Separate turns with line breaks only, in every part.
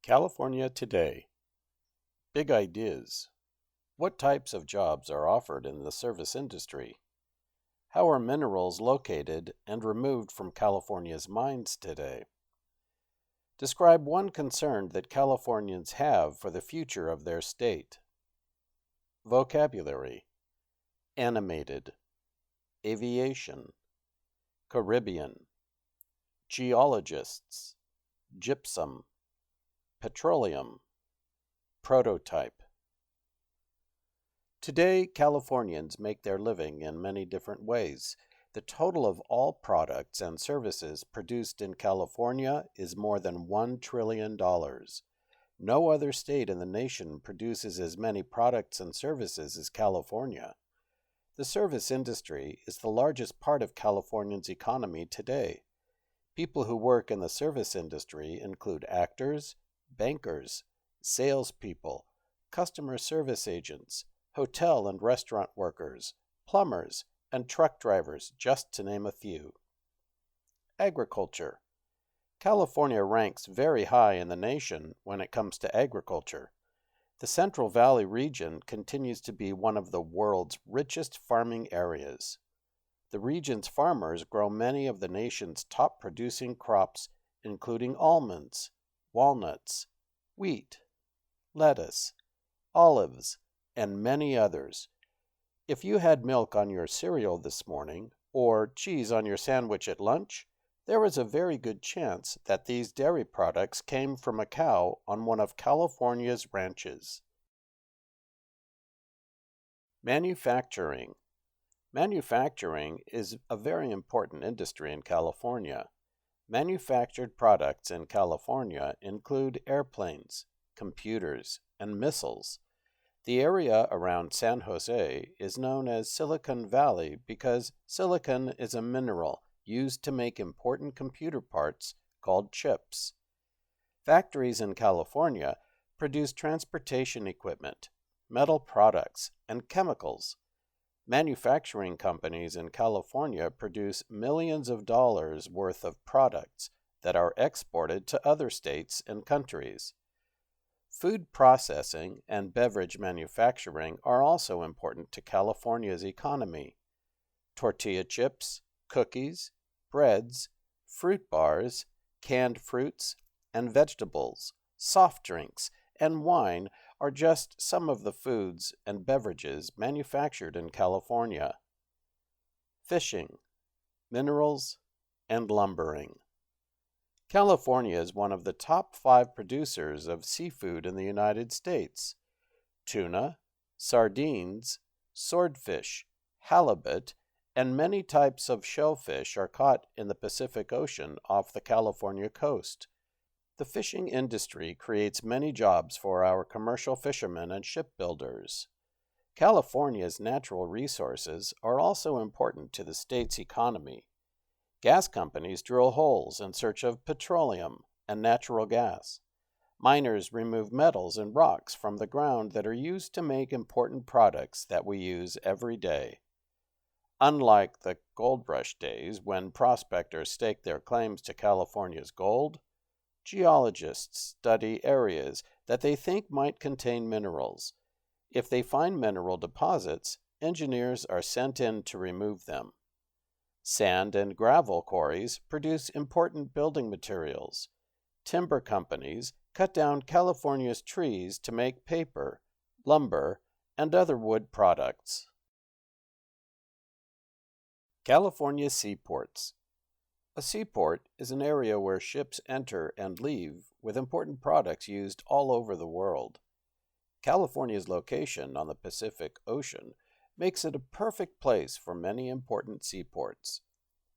California today. Big ideas. What types of jobs are offered in the service industry? How are minerals located and removed from California's mines today? Describe one concern that Californians have for the future of their state. Vocabulary: animated, aviation, Caribbean, geologists, gypsum, petroleum, prototype. Today, Californians make their living in many different ways. The total of all products and services produced in California is more than $1 trillion. No other state in the nation produces as many products and services as California. The service industry is the largest part of California's economy today. People who work in the service industry include actors, bankers, salespeople, customer service agents, hotel and restaurant workers, plumbers, and truck drivers, just to name a few. Agriculture. California ranks very high in the nation when it comes to agriculture. The Central Valley region continues to be one of the world's richest farming areas. The region's farmers grow many of the nation's top producing crops, including almonds, walnuts, wheat, lettuce, olives, and many others. If you had milk on your cereal this morning, or cheese on your sandwich at lunch, there is a very good chance that these dairy products came from a cow on one of California's ranches. Manufacturing. Manufacturing is a very important industry in California. Manufactured products in California include airplanes, computers, and missiles. The area around San Jose is known as Silicon Valley because silicon is a mineral used to make important computer parts called chips. Factories in California produce transportation equipment, metal products, and chemicals. Manufacturing companies in California produce millions of dollars worth of products that are exported to other states and countries. Food processing and beverage manufacturing are also important to California's economy. Tortilla chips, cookies, breads, fruit bars, canned fruits and vegetables, soft drinks, and wine are just some of the foods and beverages manufactured in California. Fishing, minerals, and lumbering. California is one of the top 5 producers of seafood in the United States. Tuna, sardines, swordfish, halibut, and many types of shellfish are caught in the Pacific Ocean off the California coast. The fishing industry creates many jobs for our commercial fishermen and shipbuilders. California's natural resources are also important to the state's economy. Gas companies drill holes in search of petroleum and natural gas. Miners remove metals and rocks from the ground that are used to make important products that we use every day. Unlike the gold rush days when prospectors staked their claims to California's gold, geologists study areas that they think might contain minerals. If they find mineral deposits, engineers are sent in to remove them. Sand and gravel quarries produce important building materials. Timber companies cut down California's trees to make paper, lumber, and other wood products. California seaports. A seaport is an area where ships enter and leave with important products used all over the world. California's location on the Pacific Ocean makes it a perfect place for many important seaports.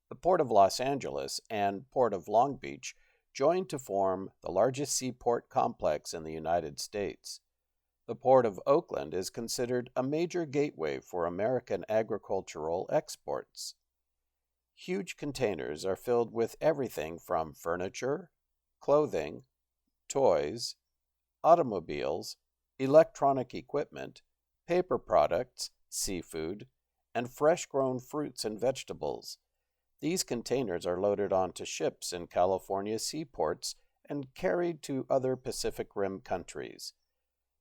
The Port of Los Angeles and Port of Long Beach join to form the largest seaport complex in the United States. The Port of Oakland is considered a major gateway for American agricultural exports. Huge containers are filled with everything from furniture, clothing, toys, automobiles, electronic equipment, paper products, seafood, and fresh-grown fruits and vegetables. These containers are loaded onto ships in California seaports and carried to other Pacific Rim countries.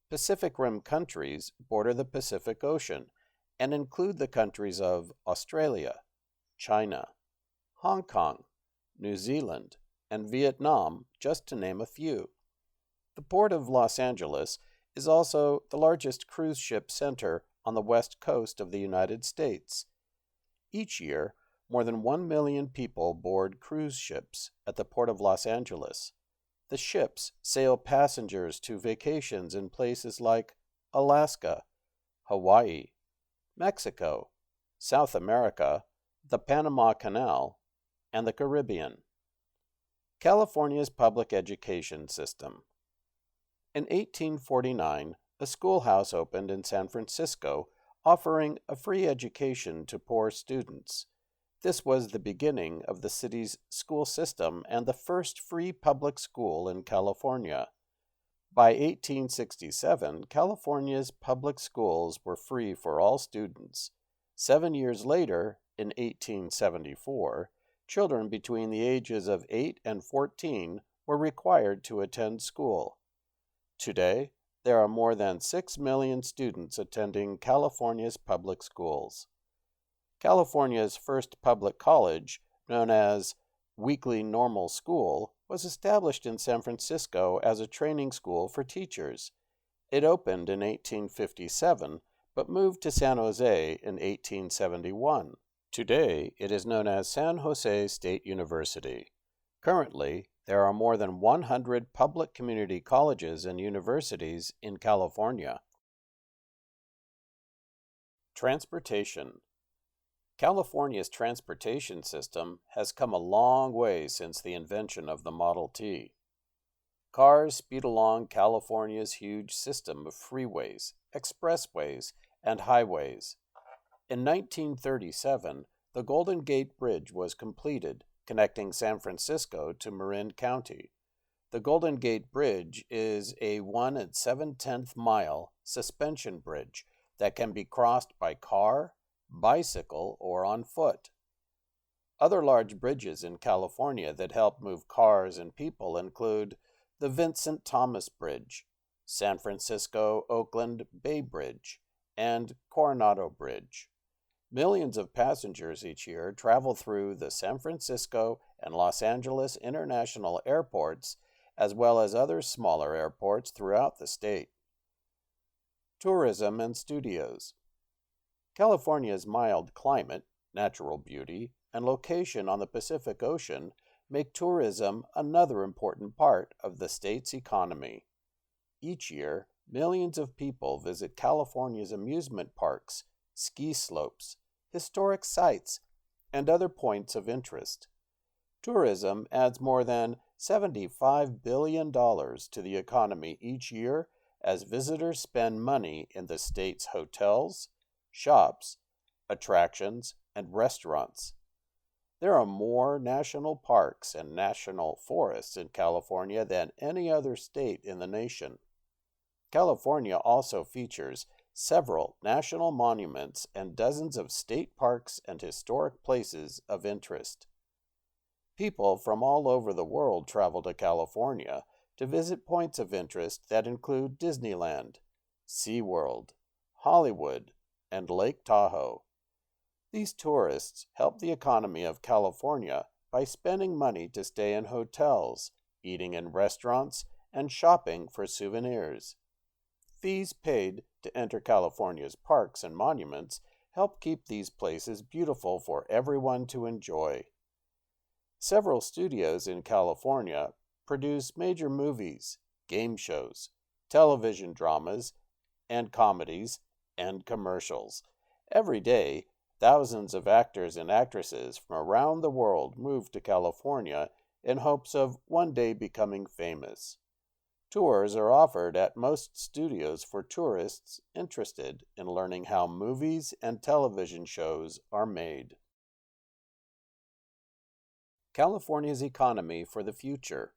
Pacific Rim countries border the Pacific Ocean and include the countries of Australia, China, Hong Kong, New Zealand, and Vietnam, just to name a few. The Port of Los Angeles is also the largest cruise ship center on the west coast of the United States. Each year, more than 1 million people board cruise ships at the Port of Los Angeles. The ships sail passengers to vacations in places like Alaska, Hawaii, Mexico, South America, the Panama Canal, and the Caribbean. California's public education system. In 1849, a schoolhouse opened in San Francisco, offering a free education to poor students. This was the beginning of the city's school system and the first free public school in California. By 1867, California's public schools were free for all students. 7 years later, in 1874, children between the ages of 8 and 14 were required to attend school. Today, there are more than 6 million students attending California's public schools. California's first public college, known as Weekly Normal School, was established in San Francisco as a training school for teachers. It opened in 1857, but moved to San Jose in 1871. Today, it is known as San Jose State University. Currently, there are more than 100 public community colleges and universities in California. Transportation. California's transportation system has come a long way since the invention of the Model T. Cars speed along California's huge system of freeways, expressways, and highways. In 1937, the Golden Gate Bridge was completed, connecting San Francisco to Marin County. The Golden Gate Bridge is a 1 7/10 mile suspension bridge that can be crossed by car, bicycle, or on foot. Other large bridges in California that help move cars and people include the Vincent Thomas Bridge, San Francisco-Oakland Bay Bridge, and Coronado Bridge. Millions of passengers each year travel through the San Francisco and Los Angeles International Airports, as well as other smaller airports throughout the state. Tourism and studios. California's mild climate, natural beauty, and location on the Pacific Ocean make tourism another important part of the state's economy. Each year, millions of people visit California's amusement parks, ski slopes, historic sites, and other points of interest. Tourism adds more than $75 billion to the economy each year as visitors spend money in the state's hotels, shops, attractions, and restaurants. There are more national parks and national forests in California than any other state in the nation. California also features several national monuments and dozens of state parks and historic places of interest. People from all over the world travel to California to visit points of interest that include Disneyland, SeaWorld, Hollywood, and Lake Tahoe. These tourists help the economy of California by spending money to stay in hotels, eating in restaurants, and shopping for souvenirs. Fees paid to enter California's parks and monuments help keep these places beautiful for everyone to enjoy. Several studios in California produce major movies, game shows, television dramas, and comedies, and commercials. Every day, thousands of actors and actresses from around the world move to California in hopes of one day becoming famous. Tours are offered at most studios for tourists interested in learning how movies and television shows are made. California's economy for the future.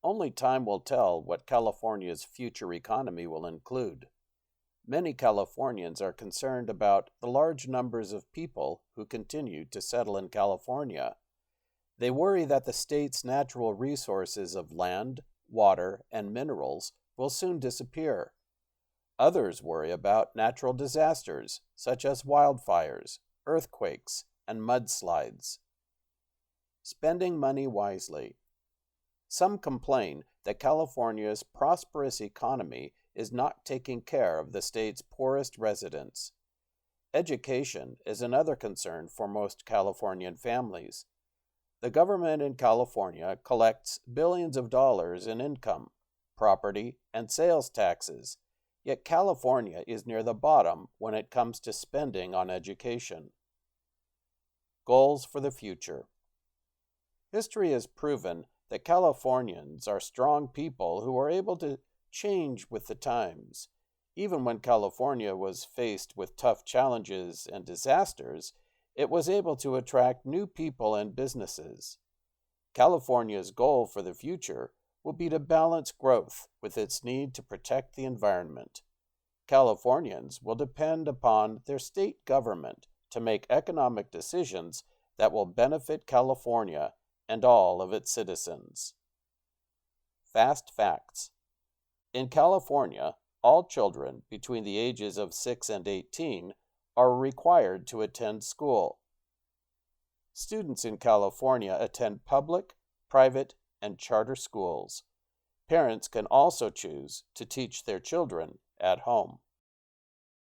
Only time will tell what California's future economy will include. Many Californians are concerned about the large numbers of people who continue to settle in California. They worry that the state's natural resources of land, water, and minerals will soon disappear. Others worry about natural disasters, such as wildfires, earthquakes, and mudslides. Spending money wisely. Some complain that California's prosperous economy is not taking care of the state's poorest residents. Education is another concern for most Californian families. The government in California collects billions of dollars in income, property, and sales taxes, yet California is near the bottom when it comes to spending on education. Goals for the future. History has proven that Californians are strong people who are able to change with the times. Even when California was faced with tough challenges and disasters, it was able to attract new people and businesses. California's goal for the future will be to balance growth with its need to protect the environment. Californians will depend upon their state government to make economic decisions that will benefit California and all of its citizens. Fast facts. In California, all children between the ages of 6 and 18 are required to attend school. Students in California attend public, private, and charter schools. Parents can also choose to teach their children at home.